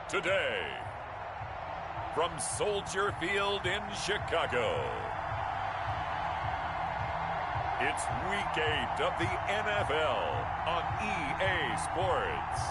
today. From Soldier Field in Chicago, it's Week 8 of the NFL on EA Sports.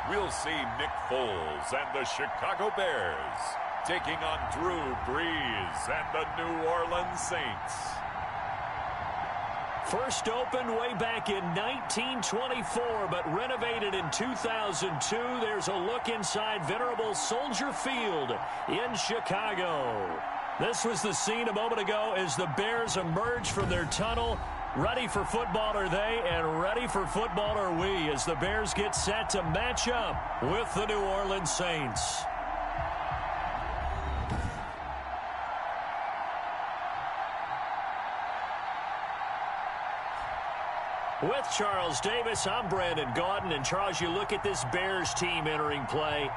We'll see Nick Foles and the Chicago Bears taking on Drew Brees and the New Orleans Saints. First opened way back in 1924, but renovated in 2002. There's a look inside venerable Soldier Field in Chicago. This was the scene a moment ago as the Bears emerged from their tunnel. Ready for football are they, and ready for football are we as the Bears get set to match up with the New Orleans Saints. With Charles Davis, I'm Brandon Gaudin, and Charles, you look at this Bears team entering play.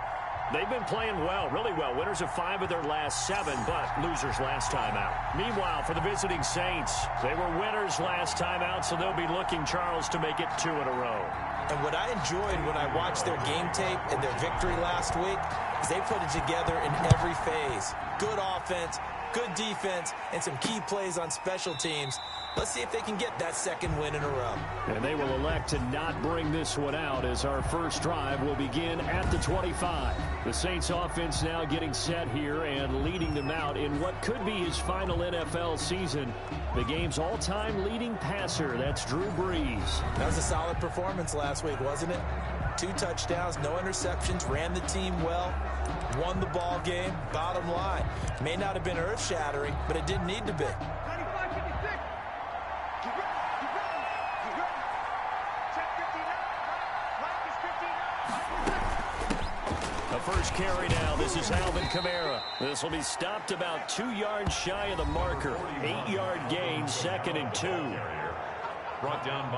They've been playing well, really well. Winners of 5 of their last 7, but losers last time out. Meanwhile, for the visiting Saints, they were winners last time out, so they'll be looking, Charles, to make it 2 in a row. And what I enjoyed when I watched their game tape and their victory last week is they put it together in every phase. Good offense, good defense, and some key plays on special teams. Let's see if they can get that 2nd win in a row. And they will elect to not bring this one out as our first drive will begin at the 25. The Saints offense now getting set here and leading them out in what could be his final NFL season. The game's all-time leading passer, that's Drew Brees. That was a solid performance last week, wasn't it? 2 touchdowns, no interceptions, ran the team well, won the ball game. Bottom line, may not have been earth-shattering, but it didn't need to be. First carry now. This is Alvin Kamara. This will be stopped about 2 yards shy of the marker. 8-yard gain, 2nd and 2.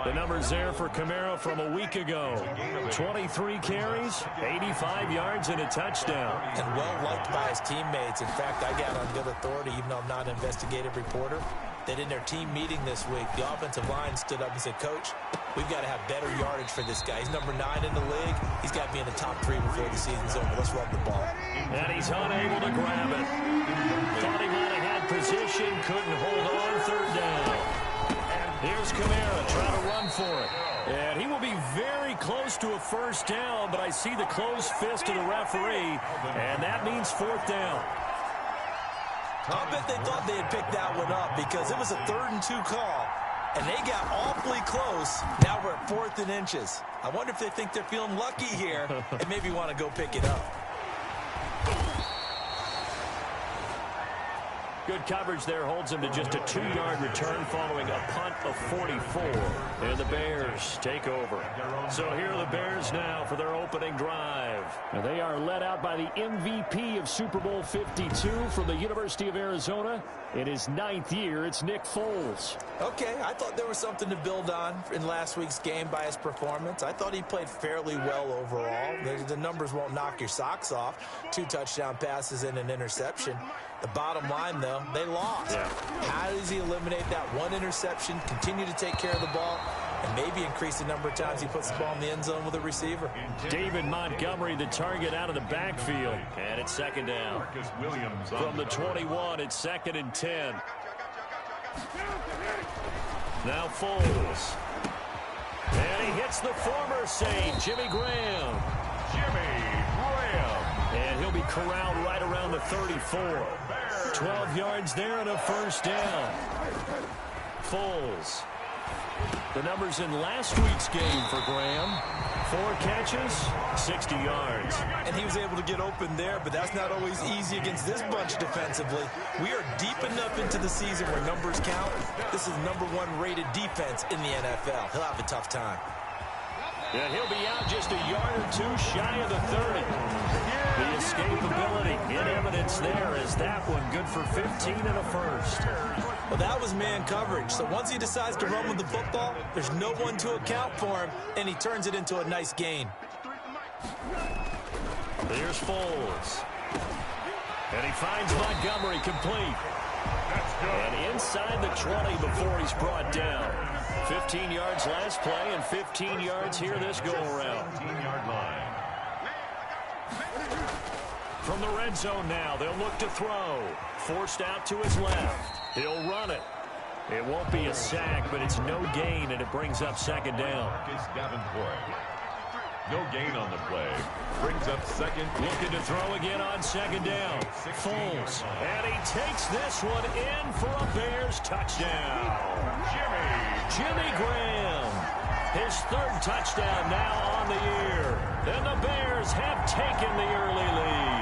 The numbers there for Kamara from a week ago. 23 carries, 85 yards, and a touchdown. And well-liked by his teammates. In fact, I got on good authority, even though I'm not an investigative reporter, that in their team meeting this week, the offensive line stood up and said, Coach, we've got to have better yardage for this guy. He's number 9 in the league. He's got to be in the top 3 before the season's over. Let's run the ball. And he's unable to grab it. Thought he might have had position, couldn't hold on, 3rd down. Here's Kamara trying to run for it. And he will be very close to a 1st down, but I see the closed fist of the referee, and that means 4th down. I'll bet they thought they had picked that one up because it was a 3rd and 2 call, and they got awfully close. Now we're at 4th and inches. I wonder if they think they're feeling lucky here and maybe want to go pick it up. Good coverage there holds him to just a 2-yard return following a punt of 44. And the Bears take over. So here are the Bears now for their opening drive. And they are led out by the MVP of Super Bowl 52 from the University of Arizona. In his 9th year, it's Nick Foles. Okay, I thought there was something to build on in last week's game by his performance. I thought he played fairly well overall. The numbers won't knock your socks off. 2 touchdown passes and an interception. The bottom line, though, they lost. Yeah. How does he eliminate that 1 interception, continue to take care of the ball, and maybe increase the number of times he puts the ball in the end zone with a receiver? David Montgomery, the target out of the backfield. And it's 2nd down. From the 21, it's 2nd and 10. Now Foles. And he hits the former Saint, Jimmy Graham. And he'll be corralled right around the 34. 12 yards there and a 1st down. Foles. The numbers in last week's game for Graham. 4 catches, 60 yards. And he was able to get open there, but that's not always easy against this bunch defensively. We are deep enough into the season where numbers count. This is #1 rated defense in the NFL. He'll have a tough time. And he'll be out just a yard or 2 shy of the 30. The escapability in evidence offense there as that one good for 15 and a first. Well, that was man coverage. So once he decides to run with the football, there's no one to account for him, and he turns it into a nice gain. There's Foles. And he finds Montgomery complete. And inside the 20 before he's brought down. 15 yards last play and 15 yards here this go-around. 15-yard line. From the red zone now, they'll look to throw. Forced out to his left. He'll run it. It won't be a sack, but it's no gain, and it brings up second down. No gain on the play. Brings up second. Looking to throw again on second down. Foles. And he takes this one in for a Bears touchdown. Jimmy Graham. His third touchdown now on the year. And the Bears have taken the early lead.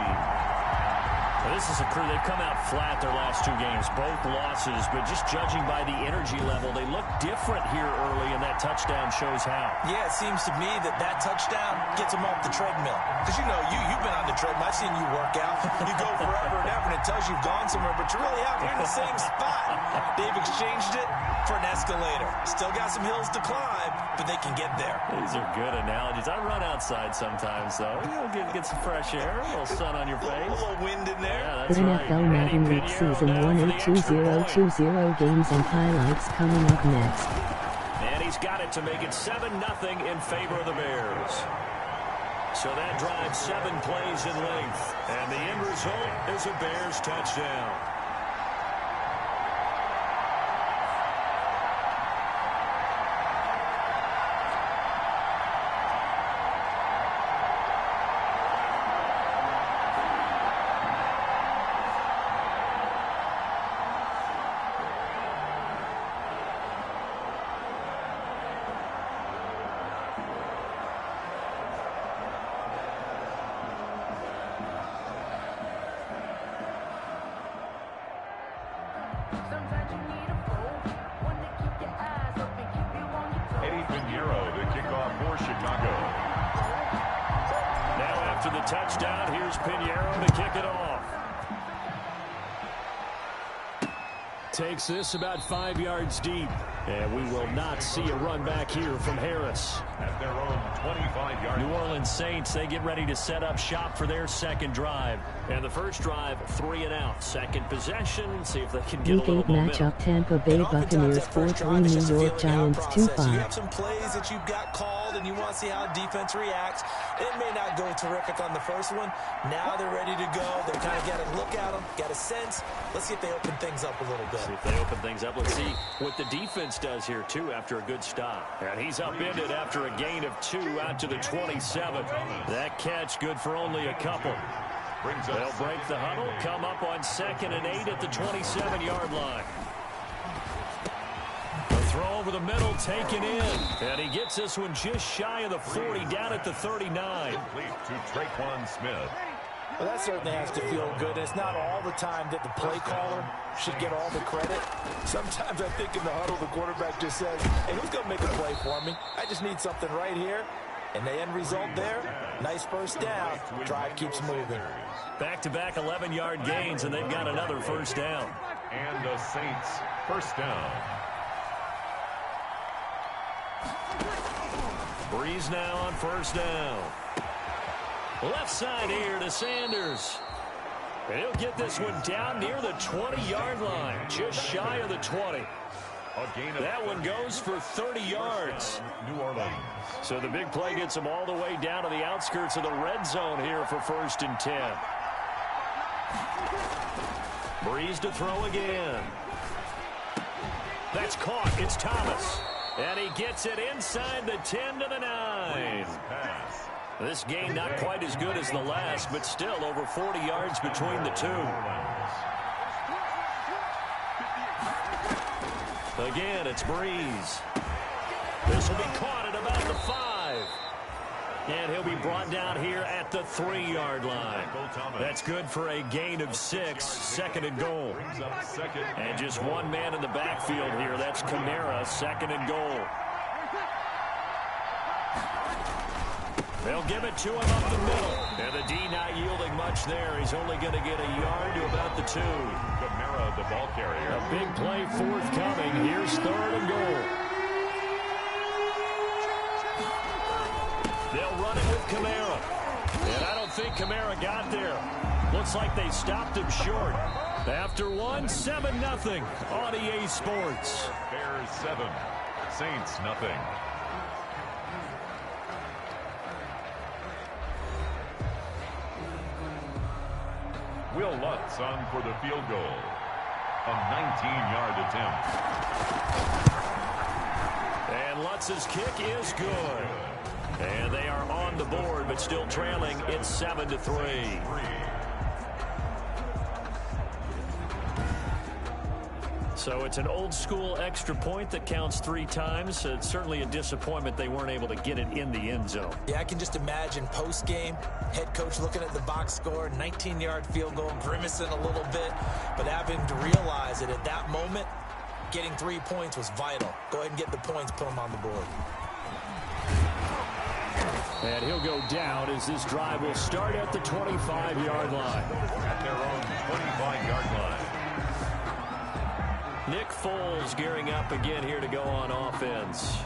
This is a crew. They've come out flat their last two games, both losses, but just judging by the energy level, they look different here early, and that touchdown shows how. Yeah, it seems to me that touchdown gets them off the treadmill. Because, you know, you've been on the treadmill. I've seen you work out. You go forever and ever, and it tells you you've gone somewhere, but you really haven't. You're in the same spot. They've exchanged it for an escalator. Still got some hills to climb, but they can get there. These are good analogies. I run outside sometimes, though. You know, get some fresh air, a little sun on your face. A little wind in there. Yeah, NFL Madden League Season 102-020 games and highlights coming up next. And he's got it to make it 7-0 in favor of the Bears. So that drives 7 plays in length. And the end result is a Bears touchdown. Touchdown. Here's Pinheiro to kick it off. Takes this about 5 yards deep. And we will not see a run back here from Harris. At their own 25-yard. New Orleans Saints, they get ready to set up shop for their second drive. And the first drive, 3 and out. Second possession, see if they can get Week a little 8 matchup, Tampa Bay Buccaneers 4-3, New York Giants 2-5. You have some plays that you've got called, and you want to see how defense reacts. It may not go terrific on the first one. Now they're ready to go. They kind of got to look at them, got a sense. Let's see if they open things up a little bit. See if they open things up. Let's see what the defense does here, too, after a good stop. And he's upended after a gain of 2 out to the 27. That catch good for only a couple. They'll break the huddle, come up on 2nd and 8 at the 27-yard line. The throw over the middle, taken in. And he gets this one just shy of the 40, down at the 39. Complete to Traquan Smith. Well, that certainly has to feel good. It's not all the time that the play caller should get all the credit. Sometimes I think in the huddle, the quarterback just says, hey, who's going to make a play for me? I just need something right here. And the end result there, nice first down. Drive keeps moving. Back-to-back 11-yard gains, and they've got another first down. And the Saints first down. Breeze now on first down. Left side here to Sanders. And he'll get this one down near the 20-yard line, just shy of the 20. That one goes for 30 yards. New Orleans. So the big play gets them all the way down to the outskirts of the red zone here for 1st and 10. Breeze to throw again. That's caught. It's Thomas. And he gets it inside the 10 to the 9. This game not quite as good as the last, but still over 40 yards between the two. Again, it's Breeze. This will be caught at about the 5. And he'll be brought down here at the 3-yard line. That's good for a gain of 6, 2nd and goal. And just one man in the backfield here. That's Kamara, 2nd and goal. They'll give it to him up the middle. And the D not yielding much there. He's only going to get a yard to about the 2. Kamara, the ball carrier. A big play forthcoming. Here's 3rd and goal. They'll run it with Kamara. And I don't think Kamara got there. Looks like they stopped him short. After 1, 7-0 on EA Sports. Bears 7, Saints nothing. Will Lutz on for the field goal. A 19-yard attempt. And Lutz's kick is good. And they are on the board, but still trailing. It's 7-3. So it's an old-school extra point that counts 3 times. It's certainly a disappointment they weren't able to get it in the end zone. Yeah, I can just imagine post-game, head coach looking at the box score, 19-yard field goal, grimacing a little bit, but having to realize that at that moment, getting 3 points was vital. Go ahead and get the points, put them on the board. And he'll go down as this drive will start at the 25-yard line. At their own 25-yard line. Nick Foles gearing up again here to go on offense.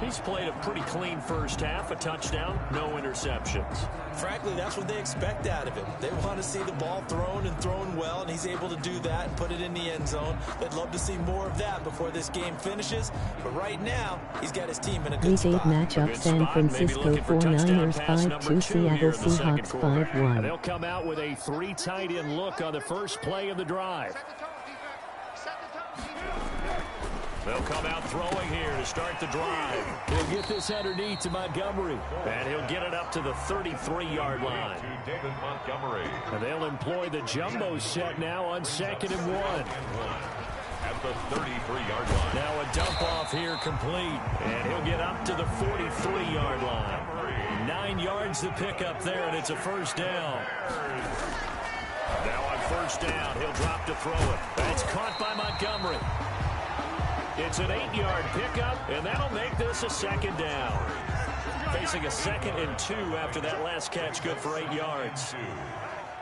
He's played a pretty clean first half, a touchdown, no interceptions. Frankly, that's what they expect out of him. They want to see the ball thrown and thrown well, and he's able to do that and put it in the end zone. They'd love to see more of that before this game finishes, but right now, he's got his team in a good spot. Matchup: San Francisco 49ers 5-2, Seattle Seahawks 5-1. They'll come out with a 3 tight end look on the first play of the drive. They'll come out throwing here to start the drive. He'll get this underneath to Montgomery. And he'll get it up to the 33-yard line. To David Montgomery. And they'll employ the jumbo set now on 2nd and 1. At the 33-yard line. Now a dump off here complete. And he'll get up to the 43-yard line. 9 yards to pick up there, and it's a first down. Now on first down, he'll drop to throw it. That's caught by Montgomery. It's an 8-yard pickup, and that'll make this a 2nd down. Facing a 2nd and 2 after that last catch, good for 8 yards.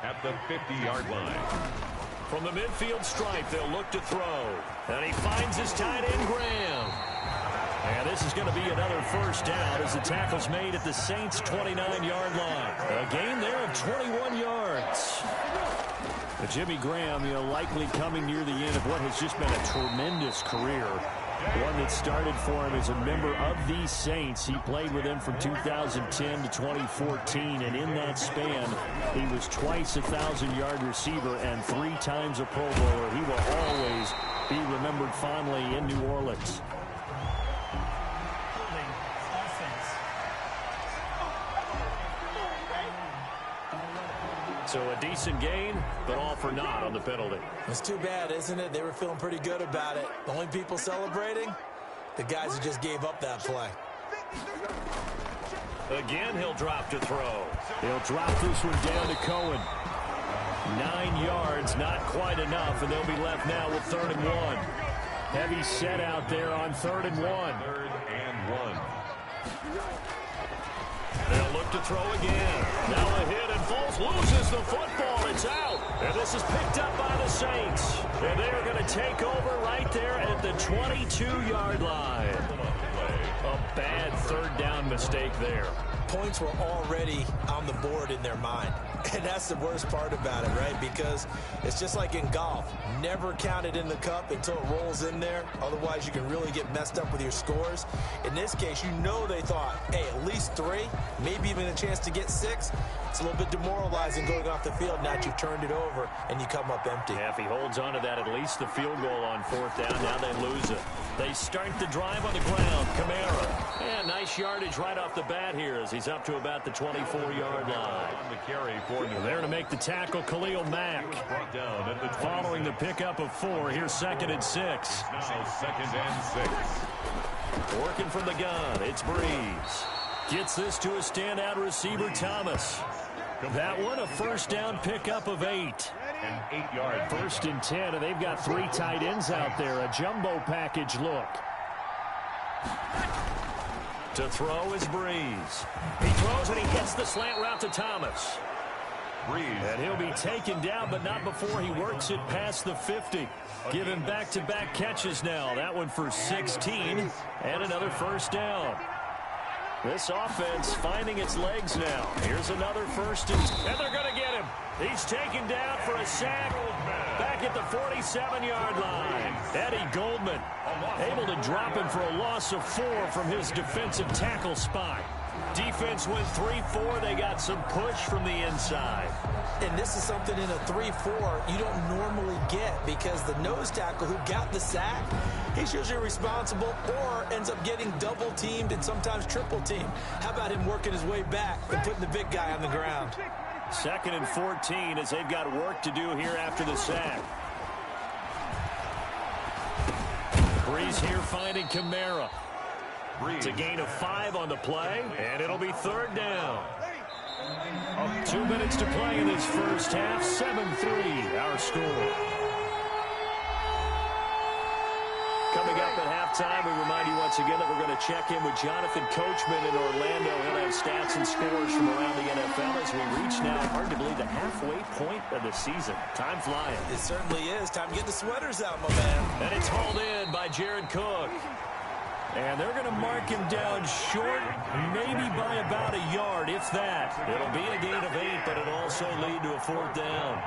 At the 50-yard line. From the midfield stripe, they'll look to throw. And he finds his tight end, Graham. And this is going to be another first down as the tackle's made at the Saints' 29-yard line. A gain there of 21 yards. Jimmy Graham, likely coming near the end of what has just been a tremendous career. One that started for him as a member of the Saints. He played with them from 2010 to 2014, and in that span, he was twice a 1,000-yard receiver and 3 times a Pro Bowler. He will always be remembered fondly in New Orleans. So a decent gain, but all for naught on the penalty. It's too bad, isn't it? They were feeling pretty good about it. The only people celebrating, the guys who just gave up that play. Again, he'll drop to throw. He'll drop this one down to Cohen. 9 yards, not quite enough, and they'll be left now with 3rd and 1. Heavy set out there on 3rd and 1. 3rd and 1. They'll look to throw again. Now a hit, and Foles loses the football. It's out. And this is picked up by the Saints. And they are going to take over right there at the 22-yard line. A bad 3rd down mistake there. Points were already on the board in their mind. And that's the worst part about it, right? Because it's just like in golf. Never count it in the cup until it rolls in there. Otherwise, you can really get messed up with your scores. In this case, they thought, hey, at least 3, maybe even a chance to get 6. It's a little bit demoralizing going off the field. Now that you've turned it over and you come up empty. Yeah, if he holds on to that, at least the field goal on 4th down. Now they lose it. They start the drive on the ground. Kamara. And nice yardage right off the bat here as he's up to about the 24-yard line. On the carry for there to make the tackle, Khalil Mack. Brought down at the following the pickup of 4. Here's 2nd and 6. Now 2nd and 6. Working from the gun, it's Breeze. Gets this to a standout receiver, Thomas. That one, a first down pickup of 8. An 8-yard 1st and 10, and they've got 3 tight ends out there. A jumbo package look. To throw is Breeze. He throws and he hits the slant route to Thomas. And he'll be taken down, but not before he works it past the 50. Give him back-to-back catches now. That one for 16 and another first down. This offense finding its legs now. Here's another first and they're going to get him. He's taken down for a sack back at the 47-yard line. Eddie Goldman able to drop him for a loss of 4 from his defensive tackle spot. Defense went 3-4. They got some push from the inside. And this is something in a 3-4 you don't normally get because the nose tackle who got the sack, he's usually responsible or ends up getting double-teamed and sometimes triple-teamed. How about him working his way back and putting the big guy on the ground? 2nd and 14 as they've got work to do here after the sack. Breeze here finding Kamara. It's a gain of 5 on the play, and it'll be 3rd down. 2 minutes to play in this first half. 7-3 our score. Coming up at halftime, we remind you once again that we're going to check in with Jonathan Coachman in Orlando. He'll have stats and scores from around the NFL as we reach now, hard to believe, the halfway point of the season. Time flying. It certainly is. Time to get the sweaters out, my man. And it's hauled in by Jared Cook. And they're going to mark him down short, maybe by about a yard, if that. It'll be a gain of 8, but it'll also lead to a 4th down.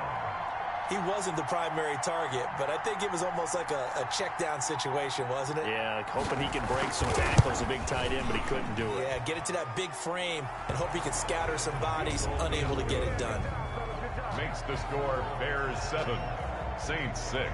He wasn't the primary target, but I think it was almost like a check-down situation, wasn't it? Yeah, hoping he could break some tackles, a big tight end, but he couldn't do it. Yeah, get it to that big frame and hope he could scatter some bodies, unable to get it done. Makes the score Bears 7, Saints 6.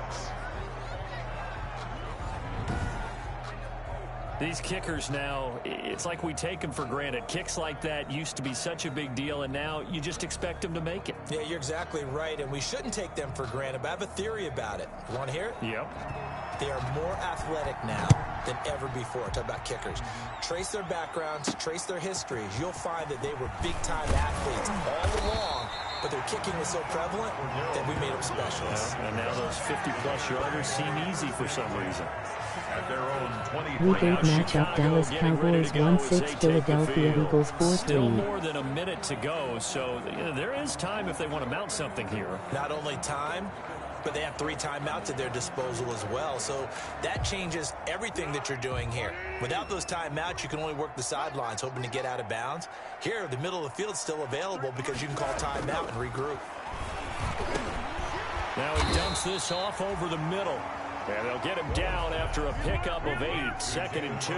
These kickers now, it's like we take them for granted. Kicks like that used to be such a big deal, and now you just expect them to make it. Yeah, you're exactly right, and we shouldn't take them for granted, but I have a theory about it. You want to hear it? Yep. They are more athletic now than ever before. Talk about kickers. Trace their backgrounds, trace their histories. You'll find that they were big-time athletes all along, but their kicking was so prevalent that we made them specialists. And now those 50-plus yarders seem easy for some reason. At their own 20 Weekend matchup: Dallas Cowboys 1-6, Philadelphia Eagles 4-3. Still more than a minute to go, so there is time if they want to mount something here. Not only time, but they have 3 timeouts at their disposal as well. So that changes everything that you're doing here. Without those timeouts, you can only work the sidelines, hoping to get out of bounds. Here, the middle of the field's still available because you can call timeout and regroup. Now he dumps this off over the middle. And they'll get him down after a pickup of 8. 2nd and 2.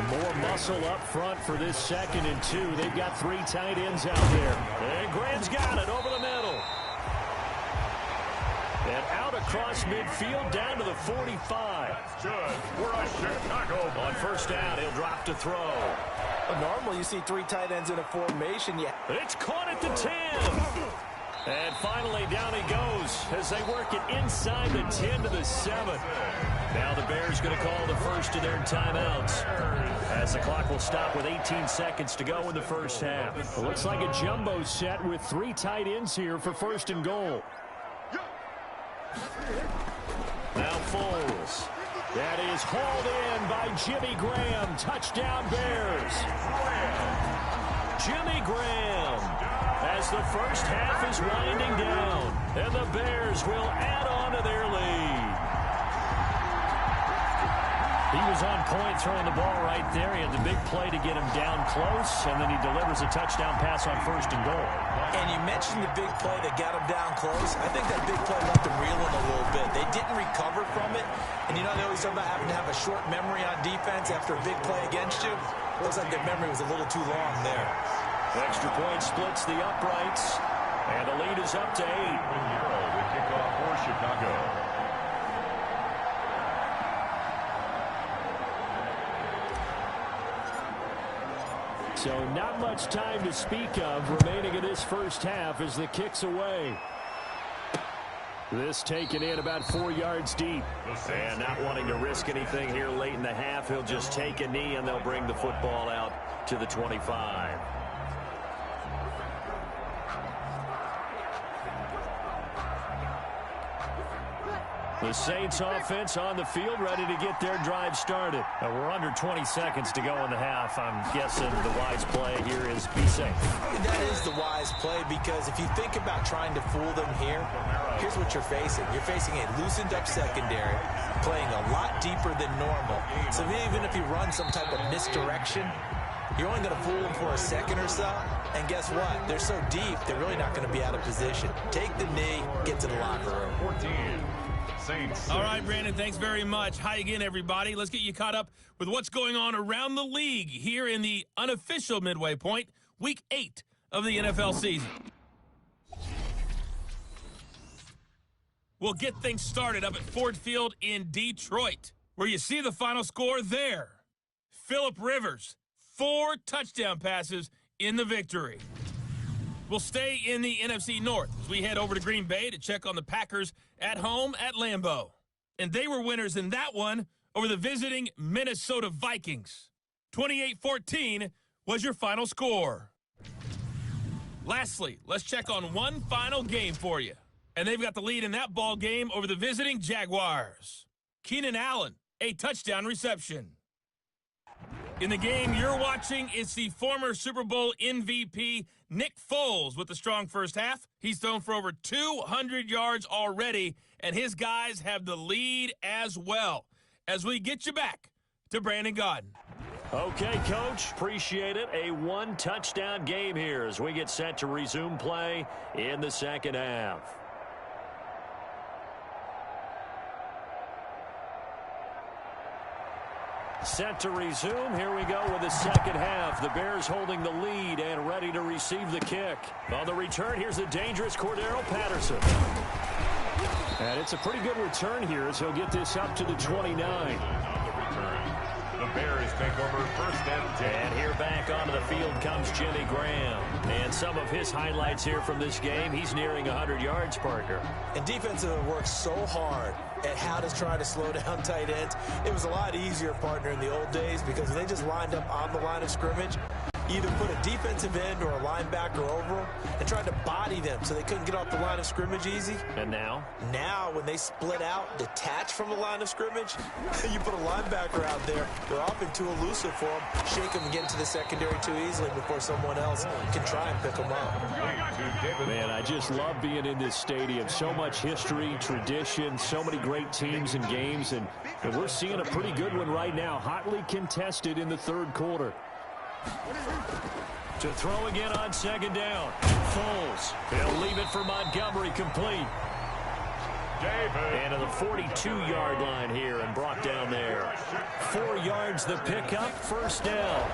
More muscle up front for this 2nd and 2. They've got 3 tight ends out there. And Graham's got it over the middle. And out across midfield down to the 45. Good for a Chicago. On first down, he'll drop to throw. Normally, you see 3 tight ends in a formation. Yeah. It's caught at the 10. And finally, down he goes as they work it inside the 10 to the 7. Now the Bears going to call the first of their timeouts as the clock will stop with 18 seconds to go in the first half. It looks like a jumbo set with 3 tight ends here for 1st and goal. Now Foles. That is hauled in by Jimmy Graham. Touchdown Bears. Jimmy Graham. As the first half is winding down, and the Bears will add on to their lead. He was on point throwing the ball right there. He had the big play to get him down close, and then he delivers a touchdown pass on 1st and goal. And you mentioned the big play that got him down close. I think that big play left him reeling a little bit. They didn't recover from it. And you know they always talk about having to have a short memory on defense after a big play against you. Looks like their memory was a little too long there. Extra point splits the uprights, and the lead is up to 8. The kickoff for Chicago. So not much time to speak of remaining in this first half as the kick's away. This taken in about 4 yards deep. And not wanting to risk anything here late in the half, he'll just take a knee and they'll bring the football out to the 25. The Saints offense on the field, ready to get their drive started. We're under 20 seconds to go in the half. I'm guessing the wise play here is be safe. That is the wise play, because if you think about trying to fool them here, here's what you're facing. You're facing a loosened up secondary, playing a lot deeper than normal. So even if you run some type of misdirection, you're only going to fool them for a second or so. And guess what? They're so deep, they're really not going to be out of position. Take the knee, get to the locker room. 14. Saints. All right, Brandon, thanks very much. Hi again, everybody. Let's get you caught up with what's going on around the league here in the unofficial midway point, Week 8 of the NFL season. We'll get things started up at Ford Field in Detroit, where you see the final score there. Phillip Rivers, 4 touchdown passes in the victory. We'll stay in the NFC North as we head over to Green Bay to check on the Packers at home at Lambeau. And they were winners in that one over the visiting Minnesota Vikings. 28-14 was your final score. Lastly, let's check on one final game for you. And they've got the lead in that ball game over the visiting Jaguars. Keenan Allen, a touchdown reception. In the game you're watching, it's the former Super Bowl MVP, Nick Foles, with a strong first half. He's thrown for over 200 yards already, and his guys have the lead as well. As we get you back to Brandon Gaudin. Okay, Coach, appreciate it. A one-touchdown game here as we get set to resume play in the second half. Set to resume. Here we go with the second half. The Bears holding the lead and ready to receive the kick. On the return, here's the dangerous Cordero Patterson. And it's a pretty good return here as he'll get this up to the 29. On the return, the Bears take over first and 10. And here back onto the field comes Jimmy Graham. And some of his highlights here from this game, he's nearing 100 yards, partner. And defensive worked so hard at how to try to slow down tight ends. It was a lot easier, partner, in the old days, because they just lined up on the line of scrimmage, either put a defensive end or a linebacker over them and tried to body them so they couldn't get off the line of scrimmage easy. And now? Now, when they split out, detach from the line of scrimmage, you put a linebacker out there, they're often too elusive for them. Shake them and get into the secondary too easily before someone else can try and pick them up. Man, I just love being in this stadium. So much history, tradition, so many great teams and games, and we're seeing a pretty good one right now, hotly contested in the third quarter. To throw again on second down. Foles. He'll leave it for Montgomery, complete. And to the 42-yard line here and brought down there. 4 yards the pickup, first down.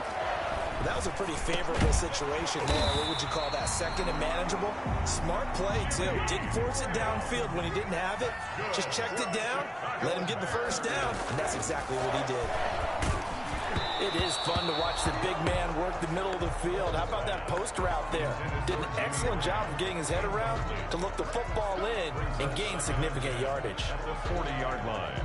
That was a pretty favorable situation there. What would you call that? Second and manageable? Smart play, too. Didn't force it downfield when he didn't have it. Just checked it down, let him get the first down, and that's exactly what he did. It is fun to watch the big man work the middle of the field. How about that post route there? Did an excellent job of getting his head around to look the football in and gain significant yardage. At the 40-yard line.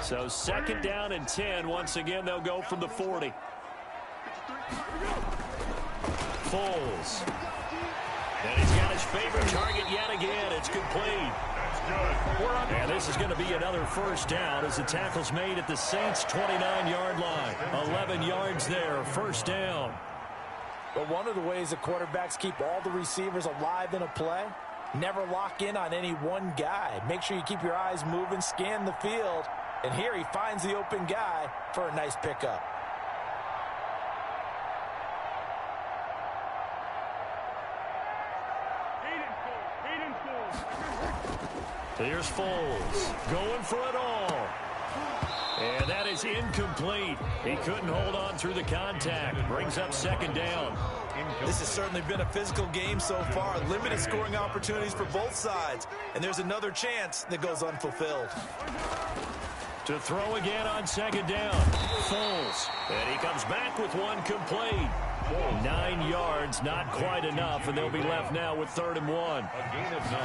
So second down and 10. Once again, they'll go from the 40. Foles. And he's got his favorite target yet again. It's complete. That's good. And this is going to be another first down as the tackle's made at the Saints' 29-yard line. 11 yards there, first down. But one of the ways that quarterbacks keep all the receivers alive in a play, never lock in on any one guy. Make sure you keep your eyes moving, scan the field. And here he finds the open guy for a nice pickup. Here's Foles going for it all. And that is incomplete. He couldn't hold on through the contact. Brings up second down. This has certainly been a physical game so far. Limited scoring opportunities for both sides. And there's another chance that goes unfulfilled. To throw again on second down. Foles. And he comes back with one complete. 9 yards, not quite enough, and they'll be left now with 3rd and 1. A gain of 9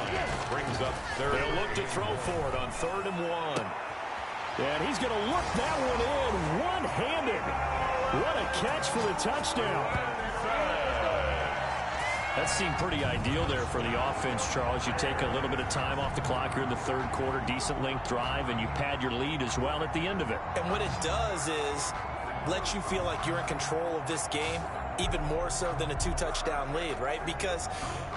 brings up third. They'll look to throw for it on 3rd and 1. And he's going to look that one in one-handed. What a catch for the touchdown. That seemed pretty ideal there for the offense, Charles. You take a little bit of time off the clock here in the third quarter, decent length drive, and you pad your lead as well at the end of it. And what it does is let you feel like you're in control of this game, even more so than a 2-touchdown lead, right? Because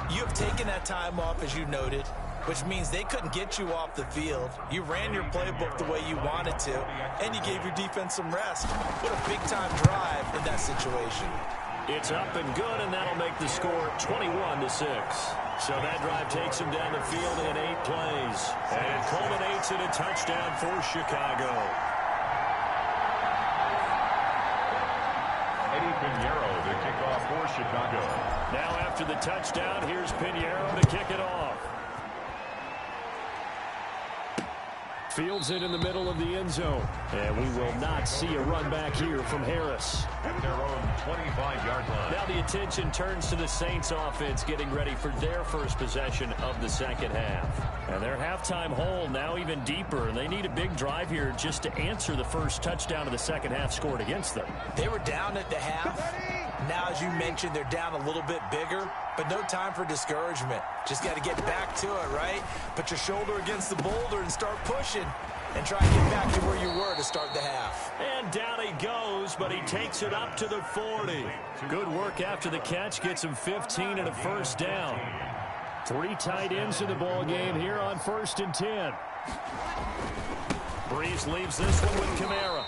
you have taken that time off, as you noted, which means they couldn't get you off the field. You ran your playbook the way you wanted to, and you gave your defense some rest. What a big-time drive in that situation. It's up and good, and that'll make the score 21-6. So that drive takes him down the field in 8 plays. And it culminates in a touchdown for Chicago. Eddie Pinheiro to kick off for Chicago. Now after the touchdown, here's Pinheiro to kick it off. Fields it in the middle of the end zone. And we will not see a run back here from Harris. At their own 25-yard line. Now the attention turns to the Saints offense getting ready for their first possession of the second half. And their halftime hole now even deeper. And they need a big drive here just to answer the first touchdown of the second half scored against them. They were down at the half. Now, as you mentioned, they're down a little bit bigger, but no time for discouragement. Just got to get back to it, right? Put your shoulder against the boulder and start pushing and try to get back to where you were to start the half. And down he goes, but he takes it up to the 40. Good work after the catch. Gets him 15 and a first down. 3 tight ends in the ball game here on 1st and 10. Breeze leaves this one with Kamara.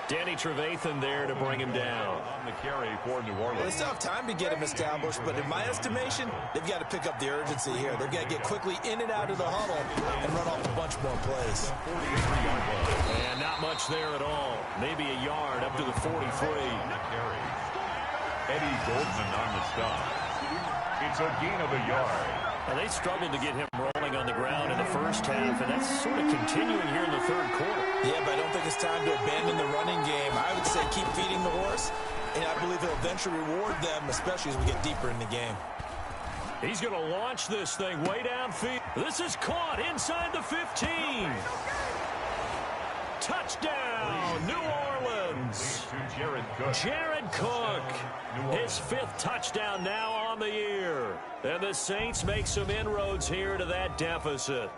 Danny Trevathan there to bring him down. On the carry for New Orleans. Well, they still have time to get him established, but in my estimation, they've got to pick up the urgency here. They've got to get quickly in and out of the huddle and run off a bunch more plays. And not much there at all. Maybe a yard up to the 43. Eddie Goldman on the stop. It's a gain of a yard. Now, they struggled to get him rolling on the ground in the first half, and that's sort of continuing here in the third quarter. Yeah, but I don't think it's time to abandon the running game. I would say keep feeding the horse, and I believe he'll eventually reward them, especially as we get deeper in the game. He's going to launch this thing way downfield. This is caught inside the 15. Touchdown, New Orleans. Jared Cook, his 5th touchdown now on the year. And the Saints make some inroads here to that deficit.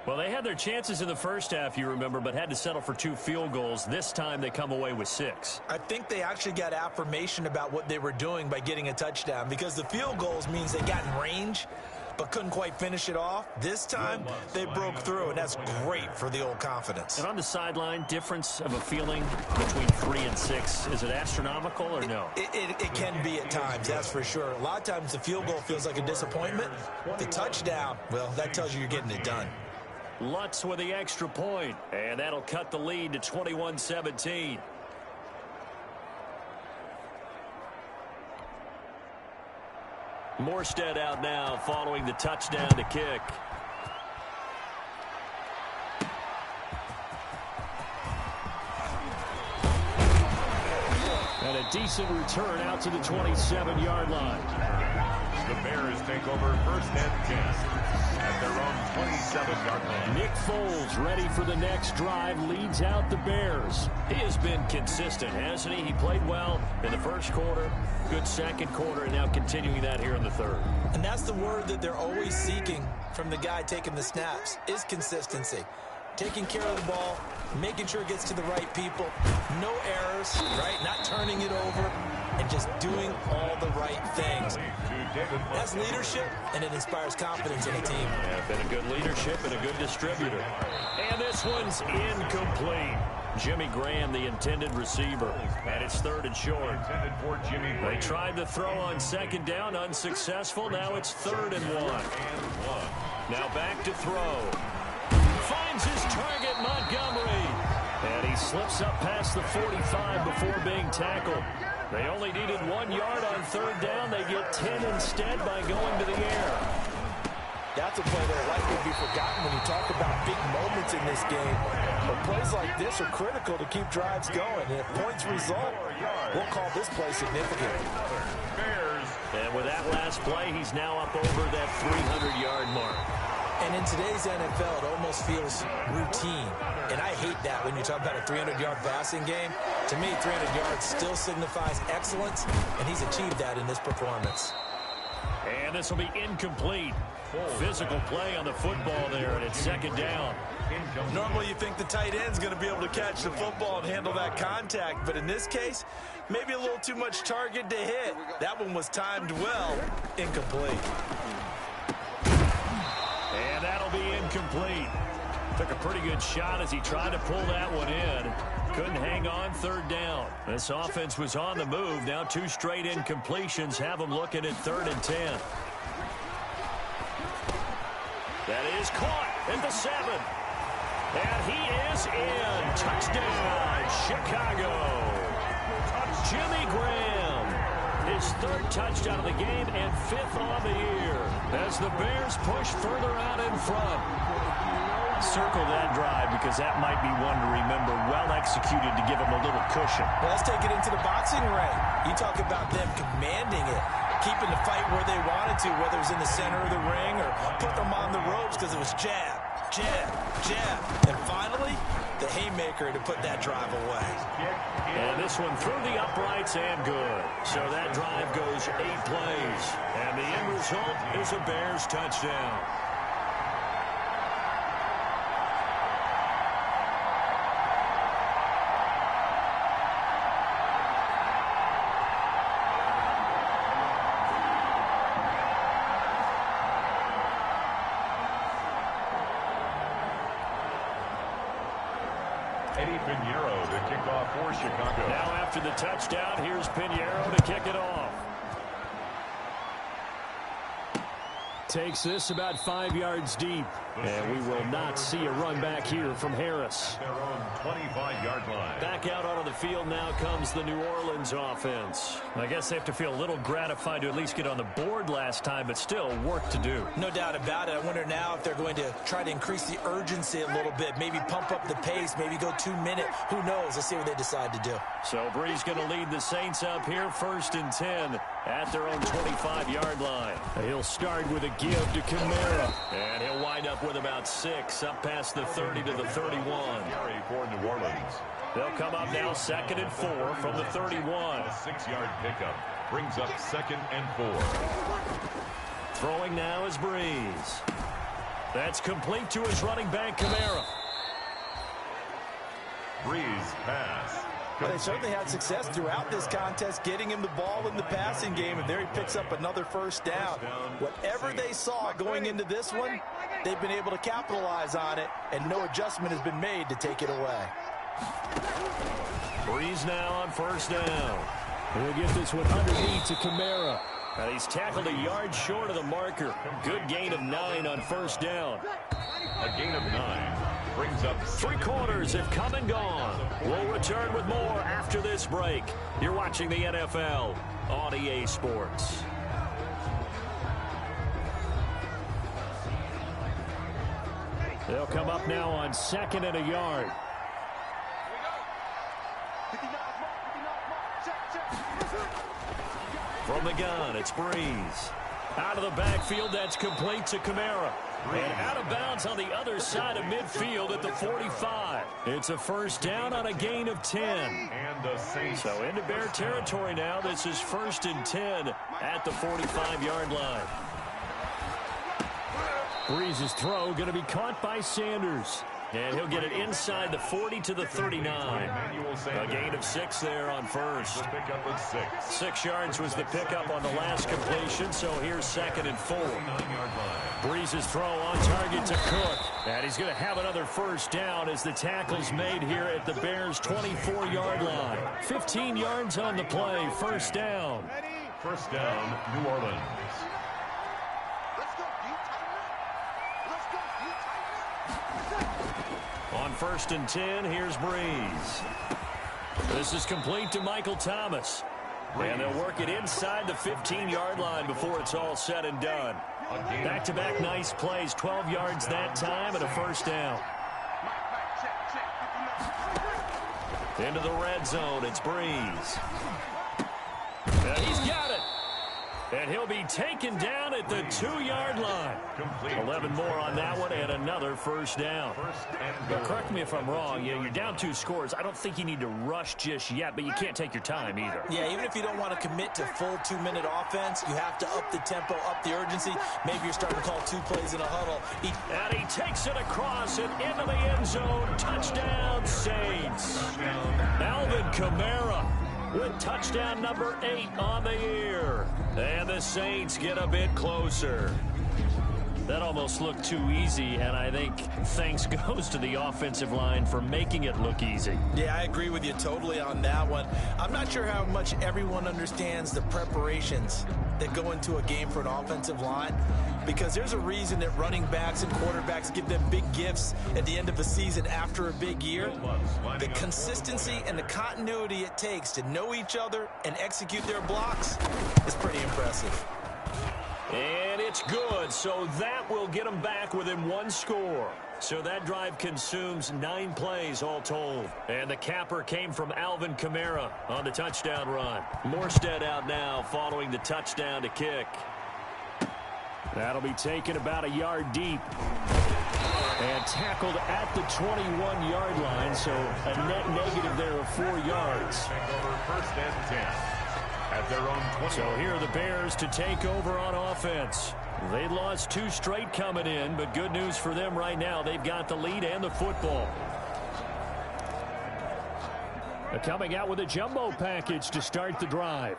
Well, they had their chances in the first half, you remember, but had to settle for 2 field goals. This time they come away with 6. I think they actually got affirmation about what they were doing by getting a touchdown, because the field goals means they got in range but couldn't quite finish it off. This time, they broke through, and that's great for the old confidence. And on the sideline, difference of a feeling between 3 and 6, is it astronomical or no? It can be at times, that's for sure. A lot of times the field goal feels like a disappointment. The touchdown, well, that tells you you're getting it done. Lutz with the extra point, and that'll cut the lead to 21-17. Morstead out now following the touchdown to kick. And a decent return out to the 27-yard line. The Bears take over 1st and 10 at their own 27-yard line. Nick Foles ready for the next drive, leads out the Bears. He has been consistent, hasn't he? He played well in the first quarter, good second quarter, and now continuing that here in the third. And that's the word that they're always seeking from the guy taking the snaps, is consistency. Taking care of the ball, making sure it gets to the right people, no errors, right? Not turning it over, and just doing all the right things. That's leadership, and it inspires confidence in a team. Yeah, been a good leadership and a good distributor. And this one's incomplete. Jimmy Graham, the intended receiver. And it's 3rd and short. They tried to throw on 2nd down, unsuccessful. Now it's 3rd and 1. Now back to throw. Finds his target, Montgomery. And he slips up past the 45 before being tackled. They only needed 1 yard on 3rd down. They get 10 instead by going to the air. That's a play that likely will be forgotten when you talk about big moments in this game. But plays like this are critical to keep drives going. And if points result, we'll call this play significant. And with that last play, he's now up over that 300-yard mark. And in today's NFL, it almost feels routine. And I hate that when you talk about a 300-yard passing game. To me, 300 yards still signifies excellence, and he's achieved that in this performance. And this will be incomplete. Physical play on the football there, and it's second down. Normally you think the tight end's going to be able to catch the football and handle that contact, but in this case, maybe a little too much target to hit. That one was timed well. Incomplete. And that'll be incomplete. Took a pretty good shot as he tried to pull that one in. Couldn't hang on, third down. This offense was on the move. Now 2 straight incompletions have them looking at 3rd and 10. That is caught at the 7. And he is in. Touchdown, Chicago. Jimmy Graham. His 3rd touchdown of the game and 5th on the year as the Bears push further out in front. Circle that drive because that might be one to remember. Well executed to give him a little cushion. Well, let's take it into the boxing ring. You talk about them commanding it, keeping the fight where they wanted to, whether it was in the center of the ring or put them on the ropes because it was jab, jab, jab. And finally, the haymaker to put that drive away. And this one through the uprights and good. So that drive goes 8 plays. And the end result is a Bears touchdown. Chicago. Now after the touchdown, here's Pinheiro to kick it off. Takes this about 5 yards deep. And we will not see a run back here from Harris. Their own 25-yard line. Back out onto the field now comes the New Orleans offense. I guess they have to feel a little gratified to at least get on the board last time, but still work to do. No doubt about it. I wonder now if they're going to try to increase the urgency a little bit, maybe pump up the pace, maybe go 2-minute. Who knows? Let's see what they decide to do. So Brees going to lead the Saints up here, 1st and 10 at their own 25-yard line. He'll start with a give to Kamara, and he'll wind up with about 6 up past the 30 to the 31. For New Orleans. They'll come up now 2nd and 4 from the 31. A 6-yard pickup brings up 2nd and 4. Throwing now is Brees. That's complete to his running back, Kamara. Brees pass. Well, they certainly had success throughout this contest, getting him the ball in the passing game, and there he picks up another 1st down. Whatever they saw going into this one, they've been able to capitalize on it, and no adjustment has been made to take it away. Brees now on 1st down. He'll get this one underneath to Kamara. And he's tackled a yard short of the marker. Good gain of 9 on 1st down. A gain of 9 brings up 3 quarters have come and gone. We'll return with more after this break. You're watching the NFL on EA Sports. They'll come up now on 2nd and a yard. From the gun, it's Brees. Out of the backfield, that's complete to Kamara. And out of bounds on the other side of midfield at the 45. It's a 1st down on a gain of 10. And the Saints. So into Bear territory now. This is 1st and 10 at the 45-yard line. Brees' throw going to be caught by Sanders. And he'll get it inside the 40 to the 39. A gain of 6 there on 1st. The pickup of 6. 6 yards was the pickup on the last completion, so here's 2nd and 4. 9-yard line. Brees' throw on target to Cook. And he's going to have another 1st down as the tackle's made here at the Bears' 24-yard line. 15 yards on the play, 1st down. 1st down, New Orleans. On 1st and 10, here's Brees. This is complete to Michael Thomas. And they'll work it inside the 15-yard line before it's all said and done. Back-to-back nice plays, 12 yards that time and a 1st down. Into the red zone, it's Brees. And he's got it. And he'll be taken down at the 2-yard line. 11 more on that one and another first down. But correct me if I'm wrong. You're down 2 scores. I don't think you need to rush just yet, but you can't take your time either. Yeah, even if you don't want to commit to full 2-minute offense, you have to up the tempo, up the urgency. Maybe you're starting to call 2 plays in a huddle. And he takes it across and into the end zone. Touchdown, Saints. Alvin Kamara with touchdown number 8 on the year. And the Saints get a bit closer. That almost looked too easy, and I think thanks goes to the offensive line for making it look easy. Yeah, I agree with you totally on that one. I'm not sure how much everyone understands the preparations that go into a game for an offensive line, because there's a reason that running backs and quarterbacks give them big gifts at the end of a season after a big year. The consistency and the continuity it takes to know each other and execute their blocks is pretty impressive. And it's good, so that will get them back within 1 score. So that drive consumes 9 plays all told. And the capper came from Alvin Kamara on the touchdown run. Morstead out now following the touchdown to kick. That'll be taken about a yard deep. And tackled at the 21-yard line, so a net negative there of 4 yards. First and 10. At their own 20. So here are the Bears to take over on offense. They lost 2 straight coming in, but good news for them right now. They've got the lead and the football. They're coming out with a jumbo package to start the drive.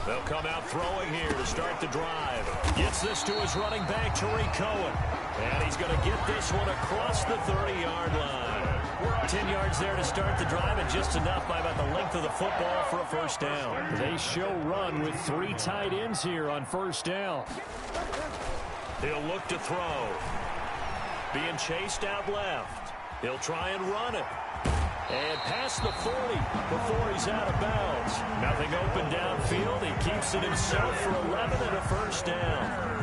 They'll come out throwing here to start the drive. Gets this to his running back, Tariq Cohen. And he's going to get this one across the 30-yard line. 10 yards there to start the drive, and just enough by about the length of the football for a first down. They show run with 3 tight ends here on first down. He'll look to throw. Being chased out left. He'll try and run it. And past the 40 before he's out of bounds. Nothing open downfield. He keeps it himself for 11 and a first down.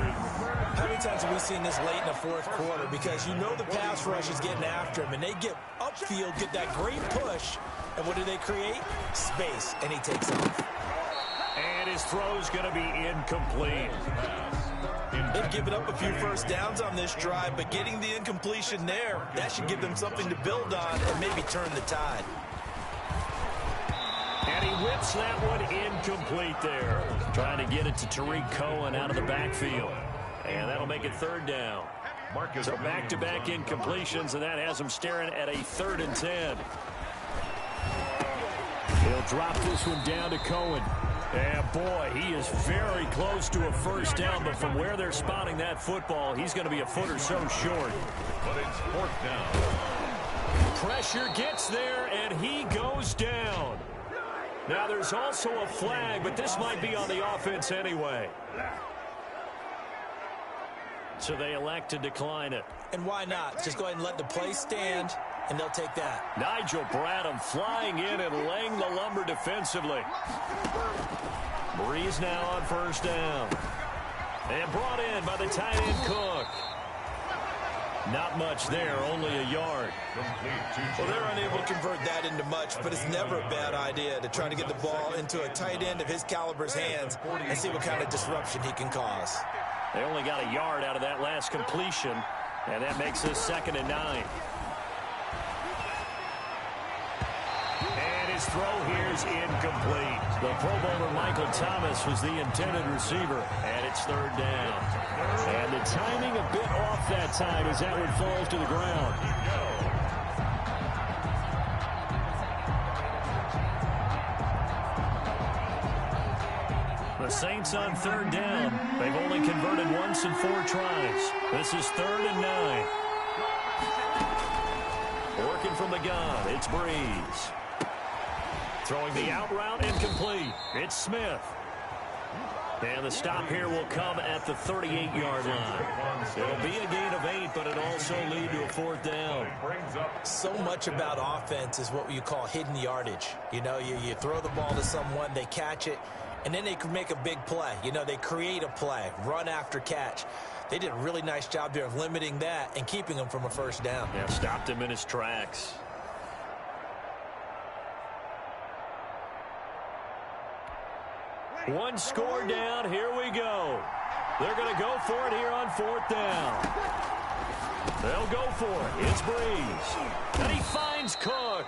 How many times have we seen this late in the 4th quarter? Because you know the pass rush is getting after him, and they get upfield, get that great push, and what do they create? Space, and he takes off. And his throw's going to be incomplete. They've given up a few first downs on this drive, but getting the incompletion there, that should give them something to build on and maybe turn the tide. And he whips that one incomplete there. Trying to get it to Tariq Cohen out of the backfield. And that'll make it 3rd down. So back-to-back incompletions, and that has him staring at a 3rd and 10. He'll drop this one down to Cohen. And boy, he is very close to a first down, but from where they're spotting that football, he's going to be a foot or so short. But it's 4th down. Pressure gets there, and he goes down. Now there's also a flag, but this might be on the offense anyway. So they elect to decline it. And why not? Just go ahead and let the play stand, and they'll take that. Nigel Bradham flying in and laying the lumber defensively. Breeze now on first down. And brought in by the tight end Cook. Not much there, only a yard. Well, they're unable to convert that into much, but it's never a bad idea to try to get the ball into a tight end of his caliber's hands and see what kind of disruption he can cause. They only got a yard out of that last completion, and that makes this 2nd and 9. And his throw here is incomplete. The Pro Bowler Michael Thomas was the intended receiver, and it's 3rd down. And the timing a bit off that time as that one falls to the ground. The Saints on 3rd down. They've only converted once in 4 tries. This is 3rd and 9. Working from the gun, it's Breeze. Throwing the out route incomplete. It's Smith. And the stop here will come at the 38-yard line. It'll be a gain of 8, but it'll also lead to a 4th down. So much about offense is what you call hidden yardage. You know, you throw the ball to someone, they catch it, and then they can make a big play. You know, they create a play, run after catch. They did a really nice job there of limiting that and keeping him from a first down. Yeah, stopped him in his tracks. One score down. Here we go. They're going to go for it here on fourth down. They'll go for it. It's Breeze. And he finds Cook.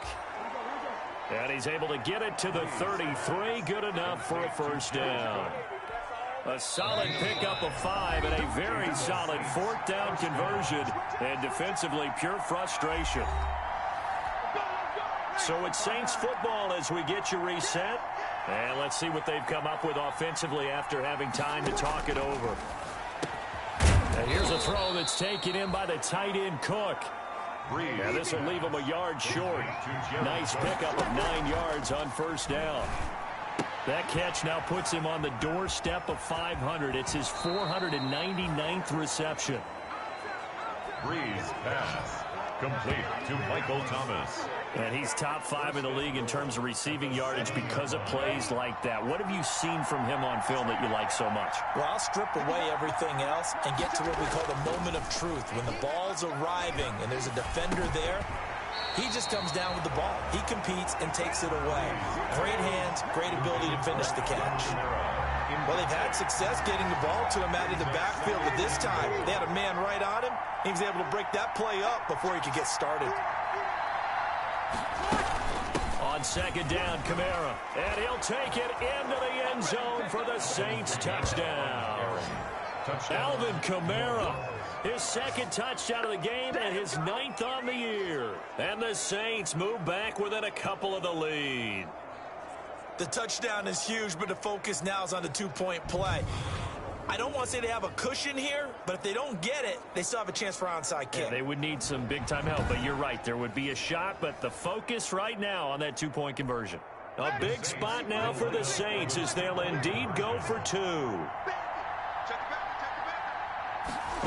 And he's able to get it to the 33. Good enough for a first down. A solid pickup of 5 and a very solid fourth down conversion. And defensively, pure frustration. So it's Saints football as we get you reset. And let's see what they've come up with offensively after having time to talk it over. And here's a throw that's taken in by the tight end Cook. Now this will leave him a yard short. Nice pickup of 9 yards on first down. That catch now puts him on the doorstep of 500. It's his 499th reception. Breeze pass. Complete to Michael Thomas. And he's top 5 in the league in terms of receiving yardage because of plays like that. What have you seen from him on film that you like so much? Well, I'll strip away everything else and get to what we call the moment of truth. When the ball's arriving and there's a defender there, he just comes down with the ball. He competes and takes it away. Great hands, great ability to finish the catch. Well, they've had success getting the ball to him out of the backfield, but this time they had a man right on him. He was able to break that play up before he could get started. On second down, Kamara. And he'll take it into the end zone for the Saints touchdown. Alvin Kamara, his second touchdown of the game and his 9th on the year. And the Saints move back within a couple of the lead. The touchdown is huge, but the focus now is on the 2-point play. I don't want to say they have a cushion here, but if they don't get it, they still have a chance for onside kick. Yeah, they would need some big-time help, but you're right. There would be a shot, but the focus right now on that 2-point conversion. A big spot now for the Saints as they'll indeed go for 2.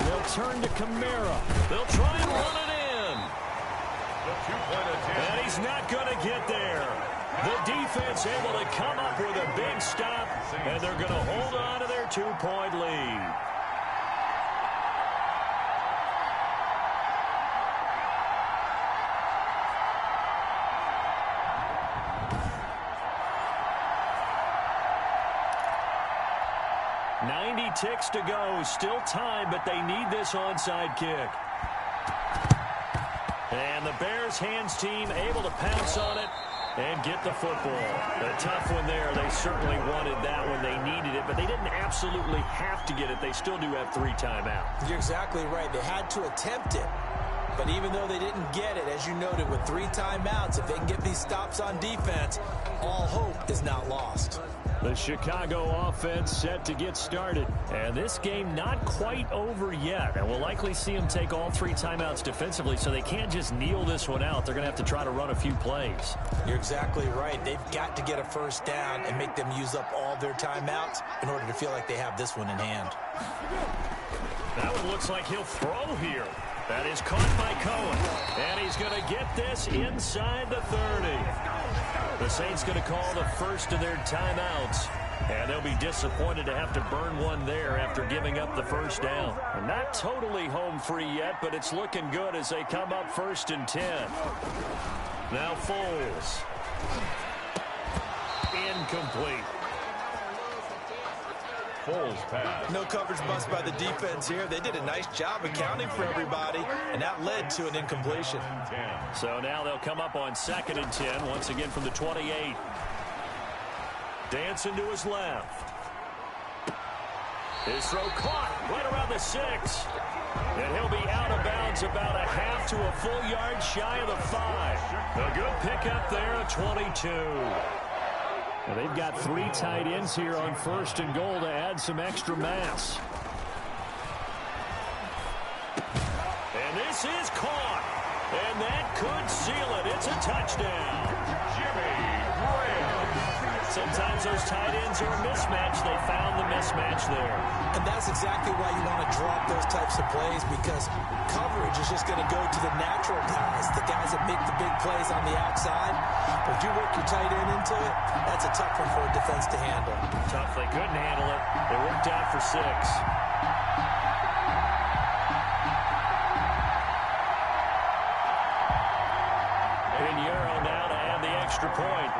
They'll turn to Kamara. They'll try and run it in. And he's not going to get there. The defense able to come up with a big stop, and they're going to hold on to their 2-point lead. Ticks to go. Still time, but they need this onside kick. And the Bears hands team able to pounce on it and get the football. A tough one there. They certainly wanted that when they needed it, but they didn't absolutely have to get it. They still do have 3 timeouts. You're exactly right. They had to attempt it. But even though they didn't get it, as you noted, with 3 timeouts, if they can get these stops on defense, all hope is not lost. The Chicago offense set to get started. And this game not quite over yet. And we'll likely see them take all 3 timeouts defensively, so they can't just kneel this one out. They're going to have to try to run a few plays. You're exactly right. They've got to get a first down and make them use up all their timeouts in order to feel like they have this one in hand. That one looks like he'll throw here. That is caught by Cohen. And he's going to get this inside the 30. The Saints going to call the first of their timeouts. And they'll be disappointed to have to burn one there after giving up the first down. And not totally home free yet, but it's looking good as they come up 1st and 10. Now Foles. Incomplete. Foles pass. No coverage bust by the defense here. They did a nice job accounting for everybody, and that led to an incompletion. So now they'll come up on 2nd and 10, once again from the 28. Dancing to his left. His throw caught right around the 6. And he'll be out of bounds about a half to a full yard shy of the 5. A good pickup there at 22. Now they've got 3 tight ends here on 1st and goal to add some extra mass. And this is caught. And that could seal it. It's a touchdown. Jimmy Graham. Sometimes those tight ends are a mismatch. They found the mismatch there. And that's exactly why you want to drop those types of plays, because coverage is just going to go to the natural guys, the guys that make the big plays on the outside. But if you work your tight end into it, that's a tough one for a defense to handle. Tough. They couldn't handle it. They worked out for 6. Pinheiro now to add the extra point.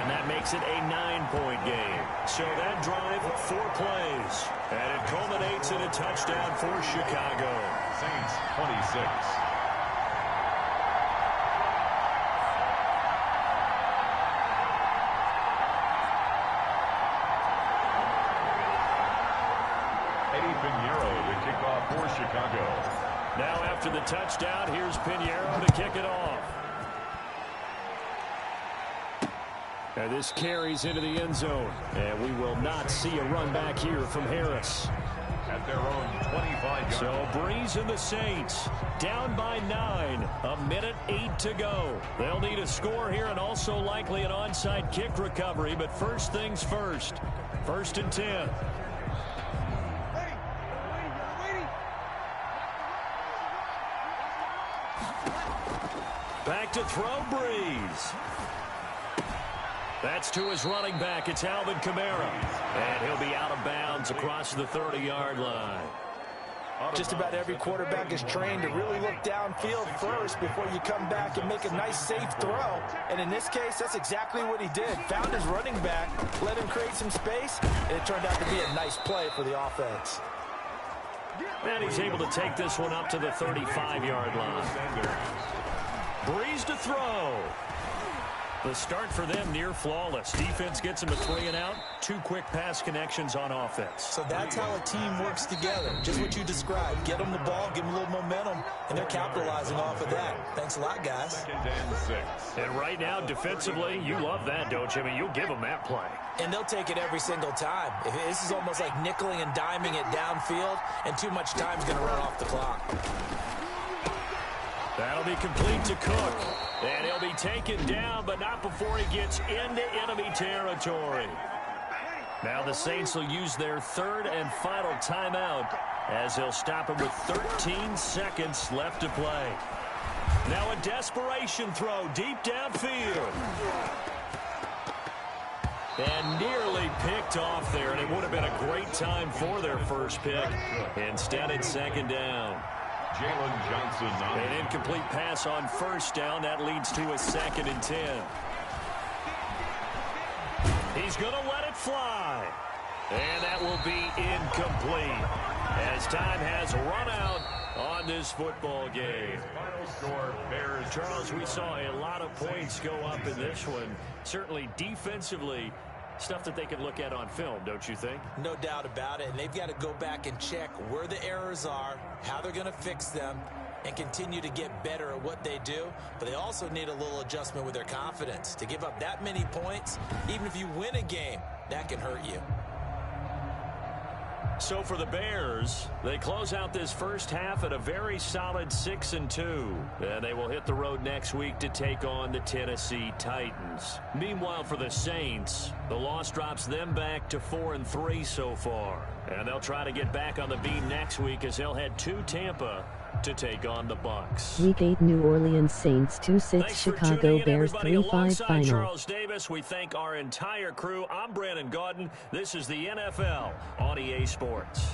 And that makes it a 9-point game. So that drive, 4 plays. And it culminates in a touchdown for Chicago. Saints 26. For Chicago. Now after the touchdown, here's Pinheiro to kick it off. And this carries into the end zone. And we will not see a run back here from Harris. At their own 25-yard. So Breeze and the Saints down by 9. 1:08 to go. They'll need a score here and also likely an onside kick recovery. But first things first. 1st and 10. Back to throw, Breeze. That's to his running back. It's Alvin Kamara. And he'll be out of bounds across the 30-yard line. Just about every quarterback is trained to really look downfield first before you come back and make a nice, safe throw. And in this case, that's exactly what he did. Found his running back, let him create some space, and it turned out to be a nice play for the offense. And he's able to take this one up to the 35-yard line. Breeze to throw. The start for them near flawless. Defense gets him a 3-and-out. 2 quick pass connections on offense. So that's how a team works together. Just what you described. Get them the ball, give them a little momentum, and they're capitalizing off of that. Thanks a lot, guys. 2nd and 6. And right now, defensively, you love that, don't you? I mean, you'll give them that play. And they'll take it every single time. This is almost like nickeling and diming it downfield, and too much time's going to run off the clock. That'll be complete to Cook. And he'll be taken down, but not before he gets into enemy territory. Now the Saints will use their 3rd and final timeout as they'll stop him with 13 seconds left to play. Now a desperation throw deep downfield. And nearly picked off there, and it would have been a great time for their first pick. Instead, it's 2nd down. Jalen Johnson. An incomplete pass on 1st down. That leads to a 2nd and 10. He's going to let it fly. And that will be incomplete as time has run out on this football game. Final score, Bears. Charles, we saw a lot of points go up in this one. Certainly defensively, stuff that they can look at on film, don't you think? No doubt about it. And they've got to go back and check where the errors are, how they're going to fix them, and continue to get better at what they do. But they also need a little adjustment with their confidence. To give up that many points, even if you win a game, that can hurt you. So for the Bears, they close out this first half at a very solid 6-2. And they will hit the road next week to take on the Tennessee Titans. Meanwhile, for the Saints, the loss drops them back to 4-3 so far. And they'll try to get back on the beam next week as they'll head to Tampa to take on the Bucs. Week 8 New Orleans Saints 2-6 Chicago Bears 3-5 final. Charles Davis, we thank our entire crew. I'm Brandon Gaudin. This is the NFL on EA Sports.